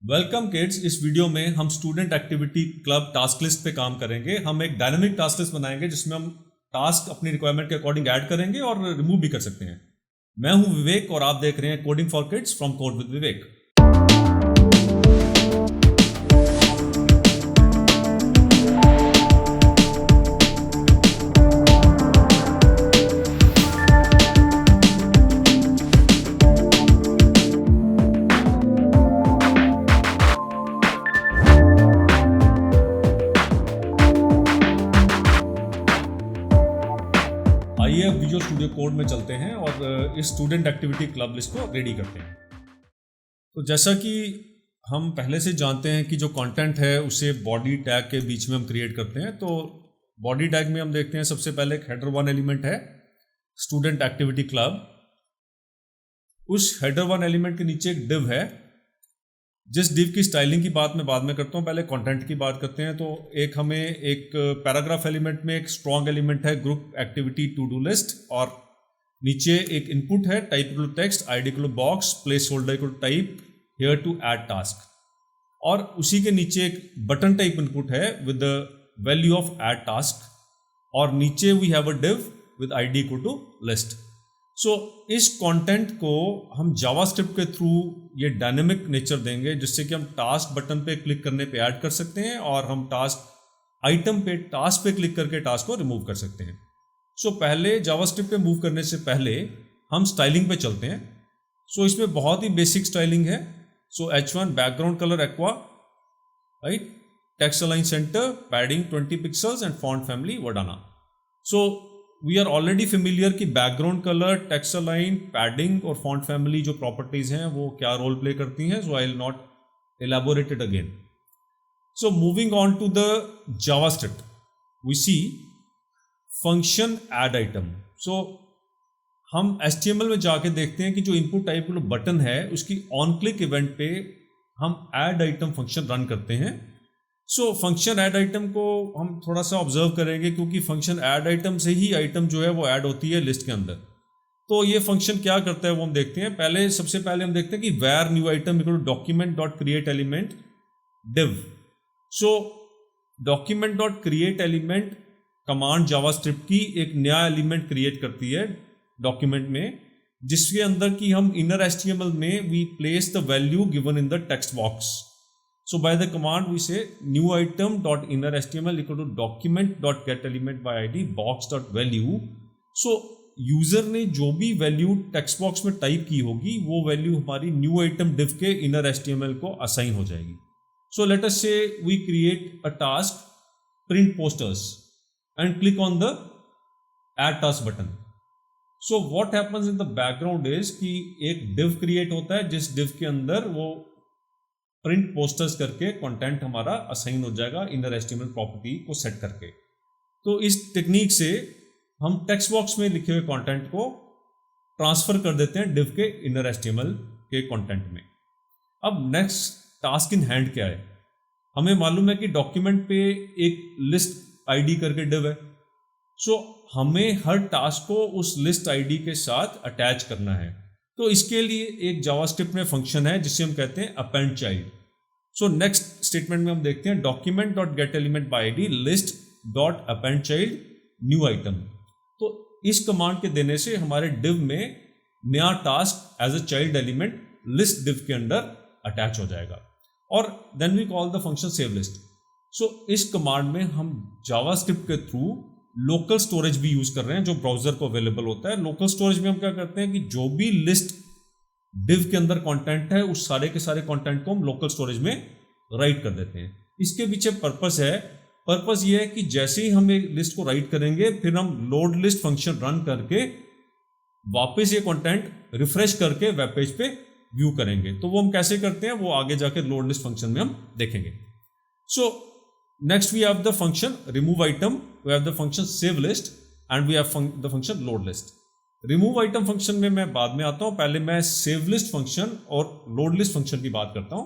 Welcome kids. इस video में हम student activity club task list पे काम करेंगे। हम एक डायनामिक टास्क लिस्ट बनाएंगे जिसमें हम टास्क अपनी रिक्वायरमेंट के अकॉर्डिंग ऐड करेंगे और रिमूव भी कर सकते हैं। मैं हूं विवेक और आप देख रहे हैं coding for kids from code with Vivek. आइए अब विजुअल स्टूडियो कोड में चलते हैं और इस स्टूडेंट एक्टिविटी क्लब लिस्ट को रेडी करते हैं। तो जैसा कि हम पहले से जानते हैं कि जो कंटेंट है उसे बॉडी टैग के बीच में हम क्रिएट करते हैं। तो बॉडी टैग में हम देखते हैं सबसे पहले एक हेडर वन एलिमेंट है स्टूडेंट एक्टिविटी क्लब। उस हेडर वन एलिमेंट के नीचे एक डिव है। जिस डिव की स्टाइलिंग की बात मैं बाद में करता हूँ, पहले कंटेंट की बात करते हैं। तो एक हमें एक पैराग्राफ एलिमेंट में एक स्ट्रॉन्ग एलिमेंट है group activity to do list, और नीचे एक इनपुट है type equal to text, ID equal to box, placeholder equal to type, here to add task, और उसी के नीचे एक बटन टाइप इनपुट है with the value of add task, और नीचे we have a div with ID equal to list. So इस content को हम जावास्क्रिप्ट के थ्रू ये डायनेमिक नेचर देंगे जिससे कि हम टास्क बटन पे क्लिक करने पे ऐड कर सकते हैं और हम टास्क आइटम पे टास्क पे क्लिक करके टास्क को रिमूव कर सकते हैं। सो पहले जावास्क्रिप्ट पे मूव करने से पहले हम स्टाइलिंग पे चलते हैं। सो इसमें बहुत ही बेसिक स्टाइलिंग है। So H1 background colour aqua, right, text align centre, padding 20 pixels and font family Verdana. So we are already familiar कि background colour, text align, padding और फॉन्ट फैमिली जो प्रॉपर्टीज हैं वो क्या रोल प्ले करती हैं। So I will not elaborate it again. So moving on to the JavaScript, we see function add item. So हम HTML में जाके देखते हैं कि जो इनपुट टाइप बटन है उसकी ऑन क्लिक इवेंट पे हम ऐड आइटम फंक्शन रन करते हैं। सो फंक्शन ऐड आइटम को हम थोड़ा सा ऑब्जर्व करेंगे क्योंकि फंक्शन ऐड आइटम से ही आइटम जो है वो ऐड होती है लिस्ट के अंदर। तो ये फंक्शन क्या करता है वो हम देखते हैं। सबसे पहले हम देखते हैं कि where new item equal to document dot create element div. So document dot create element command JavaScript की एक नया एलिमेंट क्रिएट करती है डॉक्यूमेंट में, जिसके अंदर की हम इनर HTML में we place the value given in the text box. So by the command we say new item dot inner HTML equal to document dot get element by ID box dot value। So user ने जो भी value text box में type की होगी वो value हमारी new item div के inner HTML को असाइन हो जाएगी। So let us say we create a task print posters and click on the add task button। So what happens in the background is कि एक div create होता है जिस div के अंदर वो प्रिंट पोस्टर्स करके कंटेंट हमारा असाइन हो जाएगा इनर HTML प्रॉपर्टी को सेट करके। तो इस टेक्निक से हम टेक्स्ट बॉक्स में लिखे हुए कंटेंट को ट्रांसफर कर देते हैं डिव के इनर HTML के कंटेंट में। अब नेक्स्ट टास्क इन हैंड क्या है? हमें मालूम है कि डॉक्यूमेंट पे एक लिस्ट आईडी करके डिव है। सो हमें हर टास्क को उस लिस्ट आईडी के साथ अटैच करना है। तो इसके लिए एक जावास्क्रिप्ट में फंक्शन है जिसे हम कहते हैं append child. So next statement में हम देखते हैं document dot get element by ID list dot append child new item. तो इस कमांड के देने से हमारे डिव में नया task as a child element list div के अंदर अटैच हो जाएगा। और then we call the function save list. So इस कमांड में हम जावास्क्रिप्ट के थ्रू लोकल स्टोरेज भी यूज कर रहे हैं जो ब्राउजर को अवेलेबल होता है। लोकल स्टोरेज में हम क्या करते हैं कि जो भी लिस्ट डिव के अंदर कंटेंट है उस सारे के सारे कंटेंट को हम लोकल स्टोरेज में राइट कर देते हैं। इसके पीछे पर्पस ये है कि जैसे ही हम एक लिस्ट को राइट करेंगे फिर हम लोड लिस्ट फंक्शन रन करके वापस ये कंटेंट रिफ्रेश करके वेब पेज पे व्यू करेंगे। तो वो हम कैसे करते हैं वो आगे जाके लोड लिस्ट फंक्शन में हम देखेंगे। सो next we have the function remove item, we have the function save list and we have the function load list। remove item function में मैं बाद में आता हूँ, पहले मैं save list function और load list function की बात करता हूँ।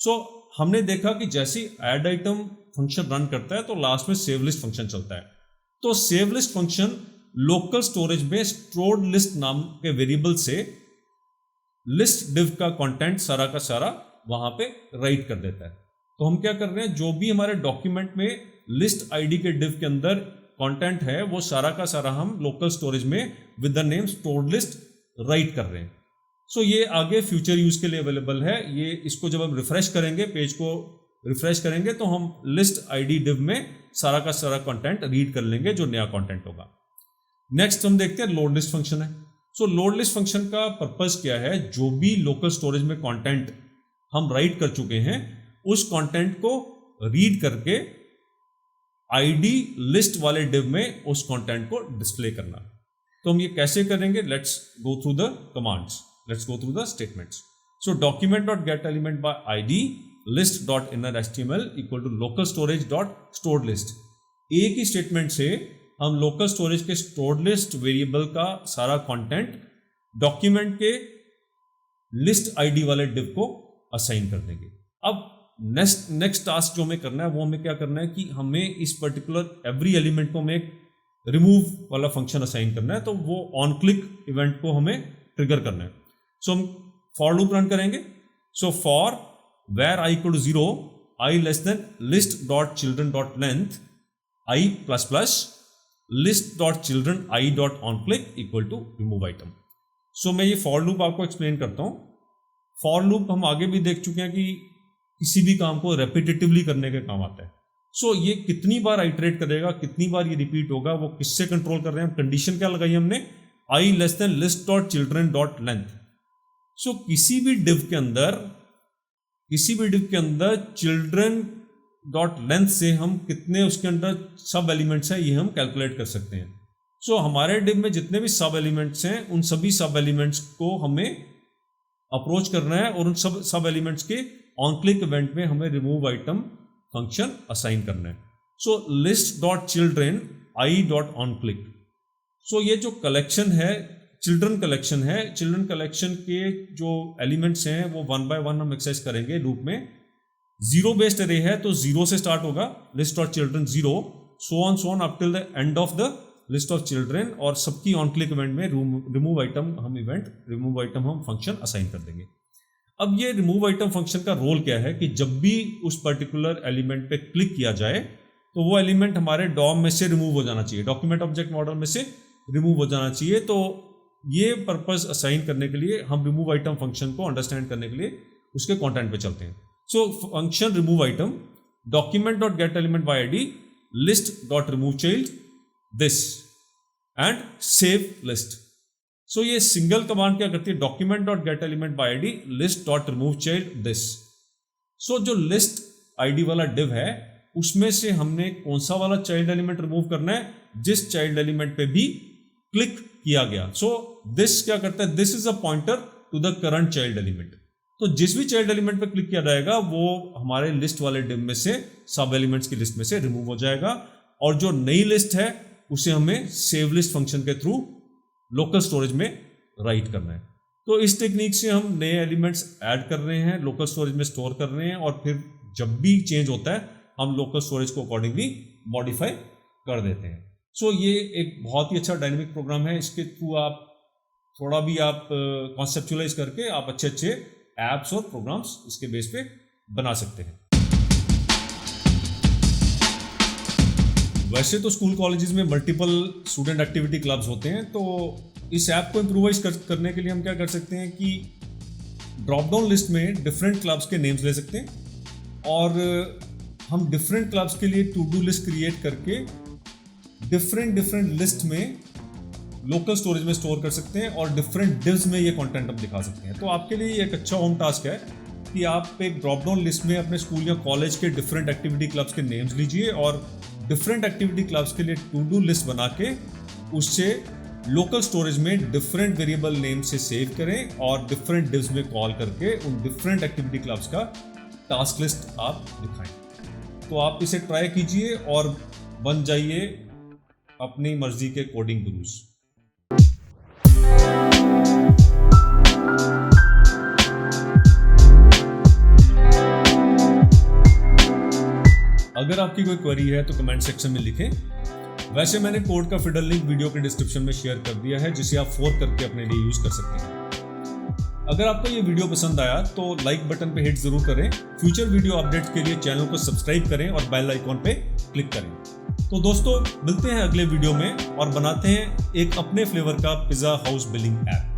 सो हमने देखा कि जैसे add item function रन करता है तो लास्ट में save list function चलता है। तो save list function local storage में stored list नाम के वेरिएबल से लिस्ट डिव का कंटेंट सारा का सारा वहां पे राइट कर देता है। तो हम क्या कर रहे हैं, जो भी हमारे डॉक्यूमेंट में लिस्ट आईडी के डिव के अंदर कंटेंट है वो सारा का सारा हम लोकल स्टोरेज में with the name stored list right कर रहे हैं। सो ये आगे फ्यूचर यूज के लिए अवेलेबल है। ये इसको जब हम रिफ्रेश करेंगे, पेज को रिफ्रेश करेंगे, तो हम लिस्ट आईडी डिव में सारा का सारा कंटेंट रीड कर लेंगे जो नया कंटेंट होगा। नेक्स्ट हम देखते हैं लोड लिस्ट फंक्शन है। सो लोड लिस्ट फंक्शन का पर्पस क्या है, जो भी लोकल स्टोरेज में कंटेंट हम राइट कर चुके हैं उस कंटेंट को रीड करके आईडी लिस्ट वाले डिव में उस कंटेंट को डिस्प्ले करना। तो हम ये कैसे करेंगे, let's go through the commands, let's go through the statements. So document dot get element by ID list dot inner HTML equal to local storage dot stored list. एक ही स्टेटमेंट से हम लोकल स्टोरेज के stored list variable का सारा content document के list ID वाले div को असाइन कर देंगे। अब नेक्स्ट टास्क जो हमें करना है वो हमें क्या करना है कि हमें इस पर्टिकुलर एवरी एलिमेंट को हमें एक रिमूव वाला फंक्शन असाइन करना है। तो वो ऑन क्लिक इवेंट को हमें ट्रिगर करना है। सो हम फॉर लूप रन करेंगे। So for var I equal to 0 I less than list dot children dot length I plus plus list dot children I dot on click equal to remove item. So मैं ये for loop आपको explain करता हूँ। For loop हम आगे भी देख चुके हैं कि किसी भी काम को रेपिटेटिवली करने के काम आता है। सो ये कितनी बार आइटरेट करेगा, कितनी बार ये रिपीट होगा, वो किससे कंट्रोल कर रहे हैं। कंडीशन क्या लगाई हमने, i less than list dot children dot length. So किसी भी डिव के अंदर चिल्ड्रन डॉट लेंथ से हम कितने उसके अंदर सब एलिमेंट्स हैं ये हम कैलकुलेट कर सकते हैं। सो हमारे डिव में जितने भी सब एलिमेंट्स हैं उन सभी सब एलिमेंट्स को हमें अप्रोच करना है और उन सब एलिमेंट्स के ऑन क्लिक इवेंट में हमें रिमूव आइटम फंक्शन असाइन करना है। So list dot children I dot on click. So ये जो कलेक्शन है चिल्ड्रन कलेक्शन है, चिल्ड्रन कलेक्शन के जो एलिमेंट्स हैं वो 1 by 1 हम एक्सेस करेंगे लूप में। 0 बेस्ड अरे है तो 0 से स्टार्ट होगा, list dot children 0 so on up till the end of the list of children, और सबकी ऑन क्लिक इवेंट में रिमूव आइटम हम फंक्शन असाइन कर देंगे। अब ये रिमूव आइटम फंक्शन का रोल क्या है कि जब भी उस पर्टिकुलर एलिमेंट पे क्लिक किया जाए तो वो एलिमेंट हमारे डॉम में से रिमूव हो जाना चाहिए, डॉक्यूमेंट ऑब्जेक्ट मॉडल में से रिमूव हो जाना चाहिए। तो ये पर्पस असाइन करने के लिए हम रिमूव आइटम फंक्शन को अंडरस्टैंड करने के लिए उसके कंटेंट पे चलते हैं। So function remove item document dot get element by ID list dot remove child this and save list. So ये सिंगल कमांड क्या करती है, document dot get element by ID list dot remove child this. So जो list ID वाला div है उसमें से हमने कौन सा वाला चाइल्ड एलिमेंट रिमूव करना है, जिस चाइल्ड एलिमेंट पे भी क्लिक किया गया। सो दिस क्या करता है, this is a pointer to the current child element. तो जिस भी चाइल्ड एलिमेंट पे क्लिक किया जाएगा वो हमारे लिस्ट वाले डिव में से सब एलिमेंट्स की लिस्ट में से रिमूव हो जाएगा, और जो नई लिस्ट है उसे हमें सेव लिस्ट फंक्शन के थ्रू लोकल स्टोरेज में राइट करना है। तो इस टेक्निक से हम नए एलिमेंट्स ऐड कर रहे हैं, लोकल स्टोरेज में स्टोर कर रहे हैं, और फिर जब भी चेंज होता है हम लोकल स्टोरेज को अकॉर्डिंगली मॉडिफाई कर देते हैं। सो ये एक बहुत ही अच्छा डायनेमिक प्रोग्राम है। इसके थ्रू आप थोड़ा भी आप कॉन्सेप्चुअलाइज करके आप अच्छे एप्स और प्रोग्राम्स इसके बेस पे बना सकते हैं। वैसे तो स्कूल कॉलेजेस में मल्टीपल स्टूडेंट एक्टिविटी क्लब्स होते हैं, तो इस ऐप को इम्प्रूवाइज करने के लिए हम क्या कर सकते हैं कि ड्रॉप डाउन लिस्ट में डिफरेंट क्लब्स के नेम्स ले सकते हैं, और हम डिफरेंट क्लब्स के लिए टू डू लिस्ट क्रिएट करके डिफरेंट लिस्ट में लोकल स्टोरेज में स्टोर कर सकते हैं, और डिफरेंट डिव्स में ये कंटेंट हम दिखा सकते हैं। तो आपके लिए एक अच्छा होम टास्क है कि आप एक ड्रॉप डाउन लिस्ट में अपने स्कूल या कॉलेज के डिफरेंट एक्टिविटी क्लब्स के नेम्स लीजिए, और डिफरेंट एक्टिविटी क्लब्स के लिए टू डू लिस्ट बना के उससे लोकल स्टोरेज में डिफरेंट वेरिएबल नेम से सेव करें, और डिफरेंट डिव्स में कॉल करके उन डिफरेंट एक्टिविटी क्लब्स का टास्क लिस्ट आप दिखाएं। तो आप इसे ट्राई कीजिए और बन जाइए अपनी मर्जी के कोडिंग गुरुज। अगर आपकी कोई क्वेरी है तो कमेंट सेक्शन में लिखें। वैसे मैंने कोड का फिडल लिंक वीडियो के डिस्क्रिप्शन में शेयर कर दिया है, जिसे आप फोर्क करके अपने लिए यूज कर सकते हैं। अगर आपको ये वीडियो पसंद आया तो लाइक बटन पे हिट जरूर करें। फ्यूचर वीडियो अपडेट्स के लिए चैनल को सब्सक्राइब करें और बेल आइकॉन पे क्लिक करें। तो दोस्तों मिलते हैं अगले वीडियो में और बनाते हैं एक अपने फ्लेवर का पिज्जा हाउस बिलिंग ऐप।